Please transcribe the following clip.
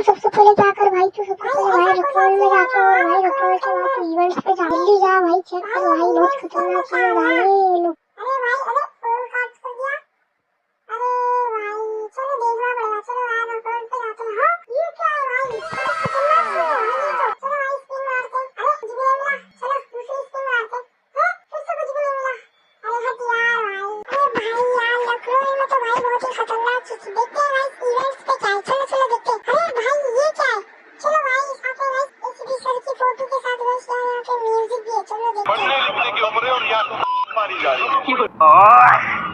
सबसे पहले जाकर भाई तू सबसे पहले भाई रखवाल में जाके और भाई रखवाल के बाद तू इवेंट्स पे जा, जल्दी जा भाई, चेक कर भाई, बहुत खतरनाक चीज है भाई ये लोग। अरे भाई अरे फोन काट कर दिया। अरे भाई चलो देखना पड़ेगा, चलो यार रखवाल पे जाते हैं। हाँ ये क्या है भाई, खतरनाक चीज है ये तो। चलो भाई स्पिन मारते हैं। अरे कुछ भी नहीं मिला, चलो दूसरी स्पिन मारते हैं। हैं फिर से कुछ भी नहीं मिला। अरे हट यार भाई, अरे भाई यार लखनऊ में तो भाई बहुत ही खतरनाक चीज। देखते हैं भाई इवेंट्स पे क्या है, चलो चलो देखते हैं। अरे भाई ये क्या है, चलो भाई यहाँ पे भाई एचडी सर की फोटो के साथ बस यहाँ पे म्यूजिक भी है, चलो देखते हैं। पढ़ने लिखने की उम्र है और यहाँ मारी जा रही है।